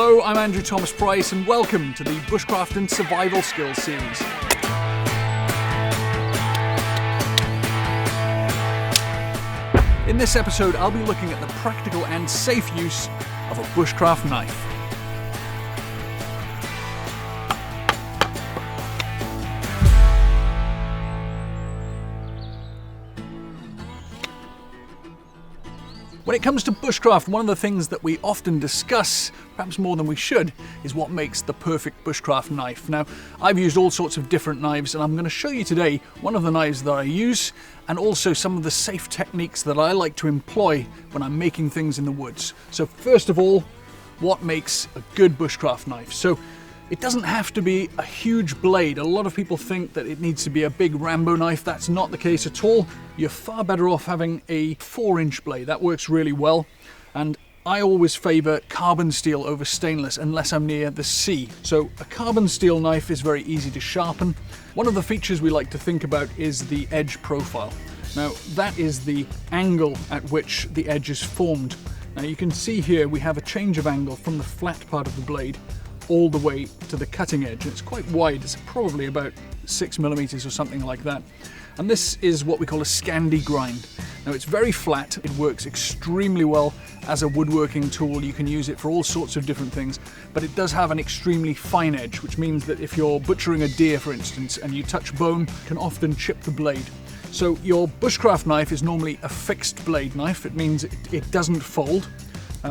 Hello, I'm Andrew Thomas Price and welcome to the Bushcraft and Survival Skills series. In this episode, I'll be looking at the practical and safe use of a bushcraft knife. When it comes to bushcraft, one of the things that we often discuss, perhaps more than we should, is what makes the perfect bushcraft knife. Now, I've used all sorts of different knives, and I'm going to show you today one of the knives that I use, and also some of the safe techniques that I like to employ when I'm making things in the woods. So first of all, what makes a good bushcraft knife? So it doesn't have to be a huge blade. A lot of people think that it needs to be a big Rambo knife. That's not the case at all. You're far better off having a 4-inch blade. That works really well. And I always favour carbon steel over stainless unless I'm near the sea. So a carbon steel knife is very easy to sharpen. One of the features we like to think about is the edge profile. Now that is the angle at which the edge is formed. Now you can see here we have a change of angle from the flat part of the blade all the way to the cutting edge. It's quite wide, it's probably about 6mm or something like that. And this is what we call a Scandi grind. Now it's very flat, it works extremely well as a woodworking tool. You can use it for all sorts of different things, but it does have an extremely fine edge, which means that if you're butchering a deer, for instance, and you touch bone, it can often chip the blade. So your bushcraft knife is normally a fixed blade knife. It means it doesn't fold.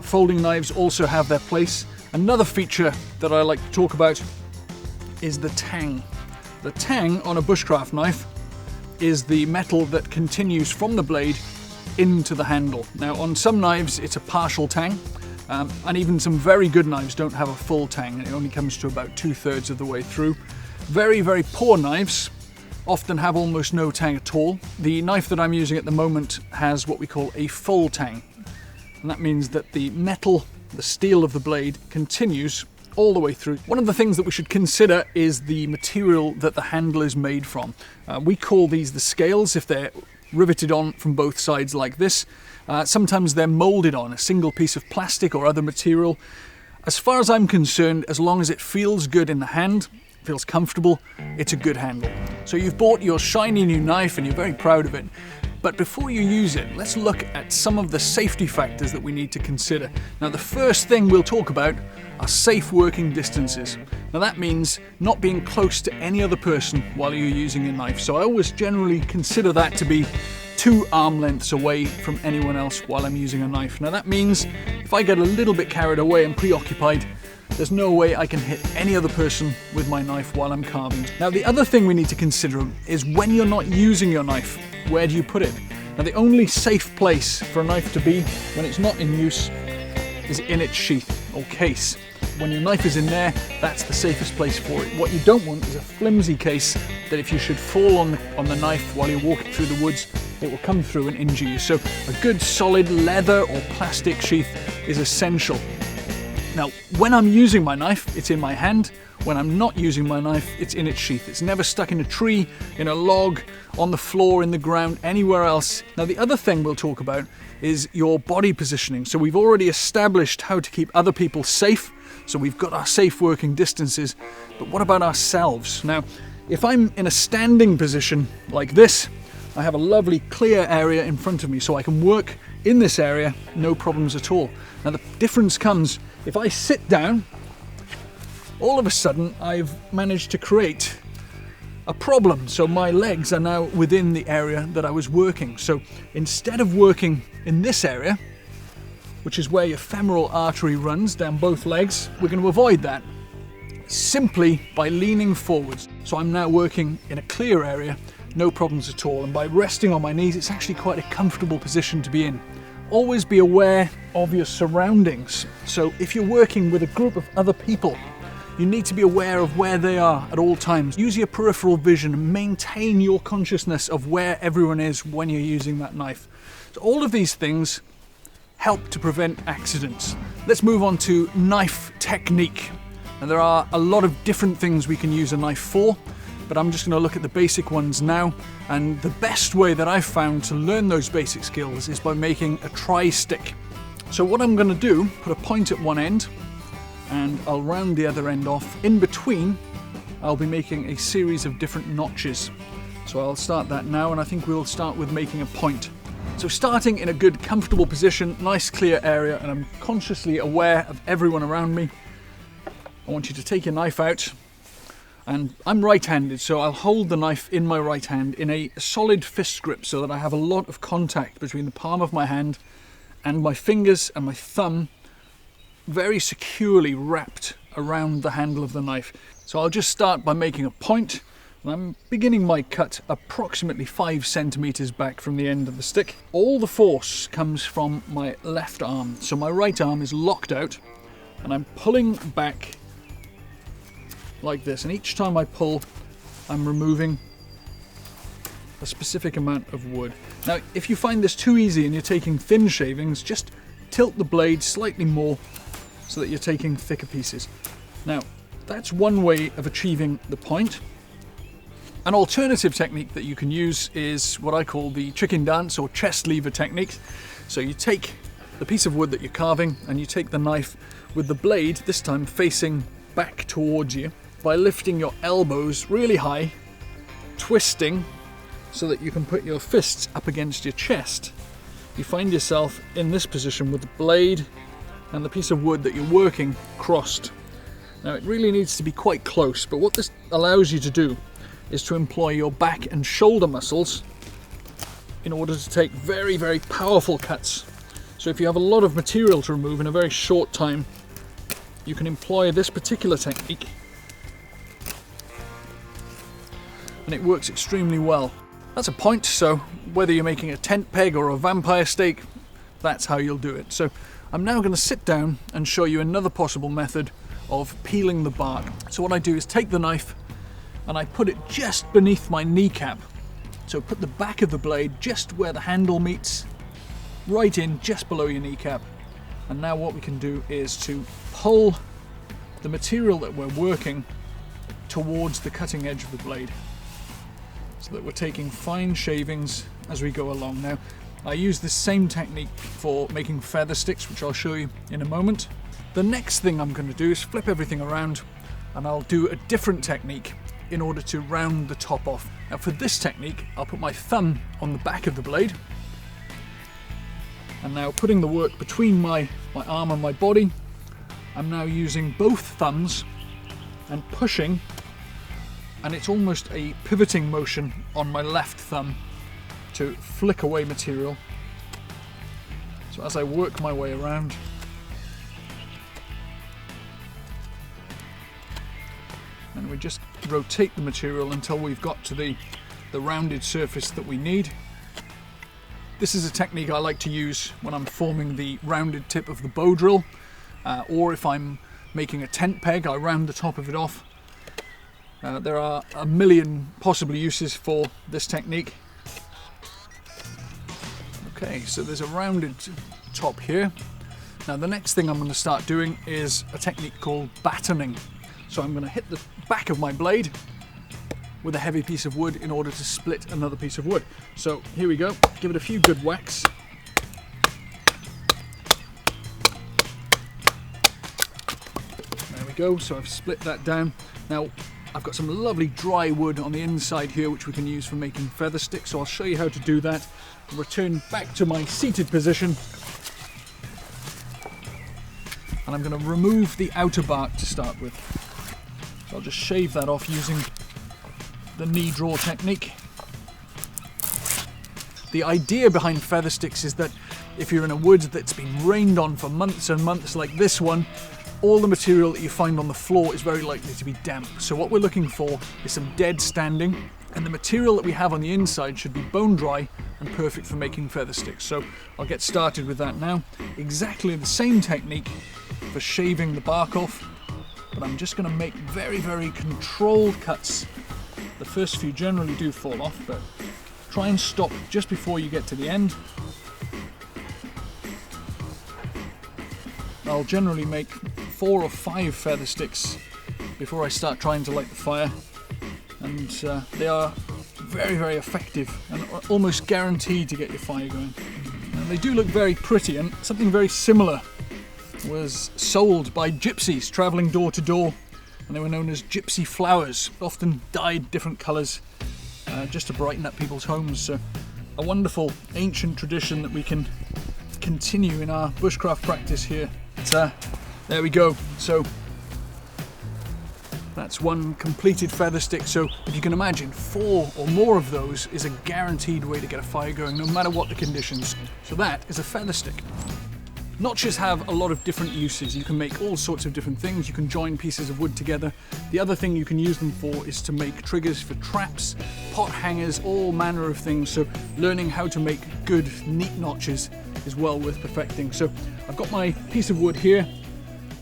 Folding knives also have their place. Another feature that I like to talk about is the tang. The tang on a bushcraft knife is the metal that continues from the blade into the handle. Now on some knives it's a partial tang, and even some very good knives don't have a full tang, and it only comes to about 2/3 of the way through. Very, very poor knives often have almost no tang at all. The knife that I'm using at the moment has what we call a full tang, and that means that the metal, the steel of the blade, continues all the way through. One of the things that we should consider is the material that the handle is made from. We call these the scales if they're riveted on from both sides like this. Sometimes they're molded on a single piece of plastic or other material. As far as I'm concerned, as long as it feels good in the hand, feels comfortable, it's a good handle. So you've bought your shiny new knife and you're very proud of it. But before you use it, let's look at some of the safety factors that we need to consider. Now the first thing we'll talk about are safe working distances. Now that means not being close to any other person while you're using a knife. So I always generally consider that to be 2 arm lengths away from anyone else while I'm using a knife. Now that means if I get a little bit carried away and preoccupied, there's no way I can hit any other person with my knife while I'm carving. Now the other thing we need to consider is when you're not using your knife, where do you put it? Now the only safe place for a knife to be when it's not in use is in its sheath or case. When your knife is in there, that's the safest place for it. What you don't want is a flimsy case that if you should fall on the knife while you're walking through the woods, it will come through and injure you. So a good solid leather or plastic sheath is essential. Now, when I'm using my knife, it's in my hand. When I'm not using my knife, it's in its sheath. It's never stuck in a tree, in a log, on the floor, in the ground, anywhere else. Now, the other thing we'll talk about is your body positioning. So we've already established how to keep other people safe. So we've got our safe working distances. But what about ourselves? Now, if I'm in a standing position like this, I have a lovely clear area in front of me, so I can work in this area, no problems at all. Now, the difference comes if I sit down. All of a sudden I've managed to create a problem. So my legs are now within the area that I was working. So instead of working in this area, which is where your femoral artery runs down both legs, we're going to avoid that simply by leaning forwards. So I'm now working in a clear area, no problems at all. And by resting on my knees, it's actually quite a comfortable position to be in. Always be aware of your surroundings. So if you're working with a group of other people, you need to be aware of where they are at all times. Use your peripheral vision and maintain your consciousness of where everyone is when you're using that knife. So all of these things help to prevent accidents. Let's move on to knife technique. Now there are a lot of different things we can use a knife for, but I'm just going to look at the basic ones now. And the best way that I've found to learn those basic skills is by making a tri-stick. So what I'm going to do, put a point at one end and I'll round the other end off. In between, I'll be making a series of different notches. So I'll start that now, and I think we'll start with making a point. So starting in a good comfortable position, nice clear area, and I'm consciously aware of everyone around me. I want you to take your knife out, and I'm right-handed, so I'll hold the knife in my right hand in a solid fist grip so that I have a lot of contact between the palm of my hand and my fingers and my thumb very securely wrapped around the handle of the knife. So I'll just start by making a point. I'm beginning my cut approximately 5 centimeters back from the end of the stick. All the force comes from my left arm, so my right arm is locked out and I'm pulling back like this, and each time I pull I'm removing a specific amount of wood. Now if you find this too easy and you're taking thin shavings, just tilt the blade slightly more so that you're taking thicker pieces. Now that's one way of achieving the point. An alternative technique that you can use is what I call the chicken dance or chest lever technique. So you take the piece of wood that you're carving and you take the knife with the blade, this time facing back towards you, by lifting your elbows really high, twisting so that you can put your fists up against your chest. You find yourself in this position with the blade and the piece of wood that you're working crossed. Now it really needs to be quite close, but what this allows you to do is to employ your back and shoulder muscles in order to take very, very powerful cuts. So if you have a lot of material to remove in a very short time, you can employ this particular technique and it works extremely well. That's a point, so whether you're making a tent peg or a vampire steak, that's how you'll do it. So I'm now going to sit down and show you another possible method of peeling the bark. So what I do is take the knife and I put it just beneath my kneecap. So put the back of the blade just where the handle meets, right in just below your kneecap. And now what we can do is to pull the material that we're working towards the cutting edge of the blade, so that we're taking fine shavings as we go along. Now, I use this same technique for making feather sticks, which I'll show you in a moment. The next thing I'm going to do is flip everything around and I'll do a different technique in order to round the top off. Now for this technique, I'll put my thumb on the back of the blade, and now putting the work between my arm and my body, I'm now using both thumbs and pushing, and it's almost a pivoting motion on my left thumb to flick away material. So as I work my way around, and we just rotate the material until we've got to the rounded surface that we need. This is a technique I like to use when I'm forming the rounded tip of the bow drill, or if I'm making a tent peg, I round the top of it off. There are a million possible uses for this technique. Okay, so there's a rounded top here. Now the next thing I'm going to start doing is a technique called battoning. So I'm going to hit the back of my blade with a heavy piece of wood in order to split another piece of wood. So here we go, give it a few good whacks. There we go, so I've split that down. Now I've got some lovely dry wood on the inside here which we can use for making feather sticks, so I'll show you how to do that. I'll return back to my seated position, and I'm going to remove the outer bark to start with. So I'll just shave that off using the knee draw technique. The idea behind feather sticks is that if you're in a wood that's been rained on for months and months like this one, all the material that you find on the floor is very likely to be damp. So what we're looking for is some dead standing, and the material that we have on the inside should be bone dry and perfect for making feather sticks. So I'll get started with that now. Exactly the same technique for shaving the bark off, but I'm just going to make very, very controlled cuts. The first few generally do fall off, but try and stop just before you get to the end. I'll generally make 4 or 5 feather sticks before I start trying to light the fire, and they are very, very effective and almost guaranteed to get your fire going. And they do look very pretty, and something very similar was sold by gypsies travelling door to door, and they were known as gypsy flowers, often dyed different colours just to brighten up people's homes. So a wonderful ancient tradition that we can continue in our bushcraft practice here. There we go. So that's one completed feather stick. So if you can imagine, 4 or more of those is a guaranteed way to get a fire going, no matter what the conditions. So that is a feather stick. Notches have a lot of different uses. You can make all sorts of different things. You can join pieces of wood together. The other thing you can use them for is to make triggers for traps, pot hangers, all manner of things. So learning how to make good, neat notches is well worth perfecting. So I've got my piece of wood here,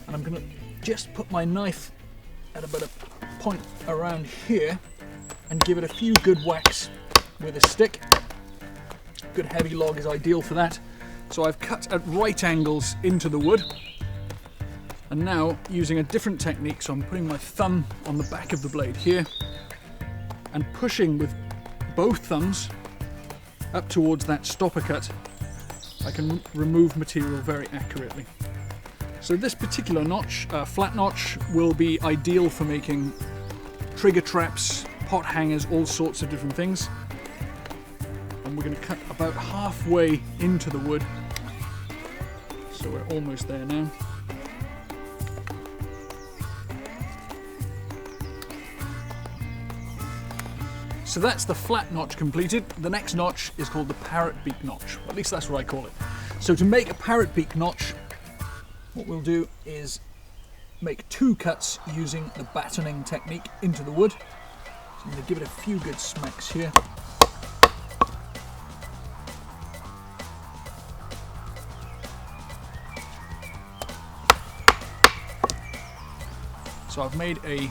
and I'm going to just put my knife at about a point around here and give it a few good whacks with a stick. Good heavy log is ideal for that. So I've cut at right angles into the wood, and now using a different technique, so I'm putting my thumb on the back of the blade here and pushing with both thumbs up towards that stopper cut. I can remove material very accurately. So this particular notch, flat notch, will be ideal for making trigger traps, pot hangers, all sorts of different things. And we're going to cut about halfway into the wood. So we're almost there now. So that's the flat notch completed. The next notch is called the parrot beak notch. At least that's what I call it. So to make a parrot beak notch, what we'll do is make 2 cuts using the battening technique into the wood. So I'm going to give it a few good smacks here. So I've made a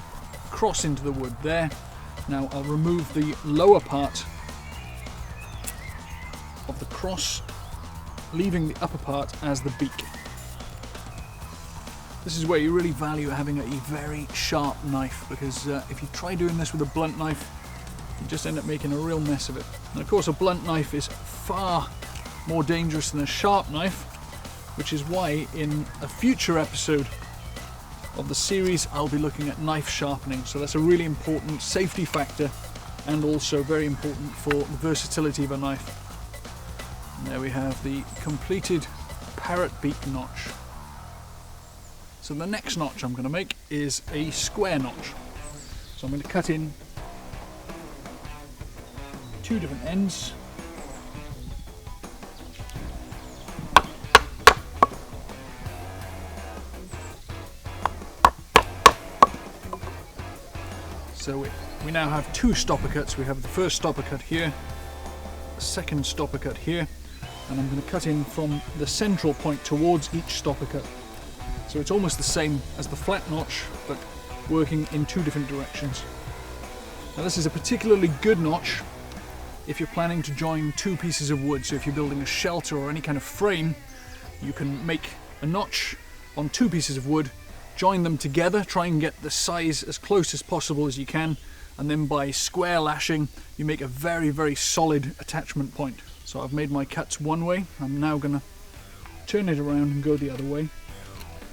cross into the wood there. Now I'll remove the lower part of the cross, leaving the upper part as the beak. This is where you really value having a very sharp knife, because if you try doing this with a blunt knife, you just end up making a real mess of it. And of course a blunt knife is far more dangerous than a sharp knife, which is why in a future episode of the series I'll be looking at knife sharpening. So that's a really important safety factor, and also very important for the versatility of a knife. And there we have the completed parrot beak notch. So the next notch I'm going to make is a square notch. So I'm going to cut in 2 different ends. So we now have 2 stopper cuts. We have the first stopper cut here, the second stopper cut here, and I'm going to cut in from the central point towards each stopper cut. So it's almost the same as the flat notch, but working in 2 different directions. Now this is a particularly good notch if you're planning to join 2 pieces of wood. So if you're building a shelter or any kind of frame, you can make a notch on 2 pieces of wood, join them together, try and get the size as close as possible as you can, and then by square lashing you make a very, very solid attachment point. So I've made my cuts one way. I'm now going to turn it around and go the other way.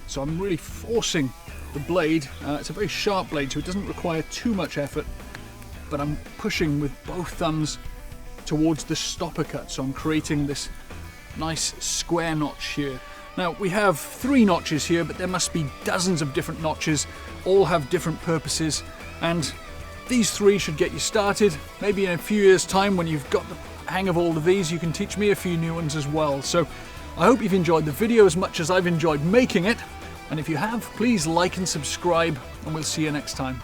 So I'm really forcing the blade. It's a very sharp blade, so it doesn't require too much effort, but I'm pushing with both thumbs towards the stopper cut. So I'm creating this nice square notch here. Now we have 3 notches here, but there must be dozens of different notches, all have different purposes, and these 3 should get you started. Maybe in a few years' time, when you've got the hang of all of these, you can teach me a few new ones as well. So I hope you've enjoyed the video as much as I've enjoyed making it, and if you have, please like and subscribe, and we'll see you next time.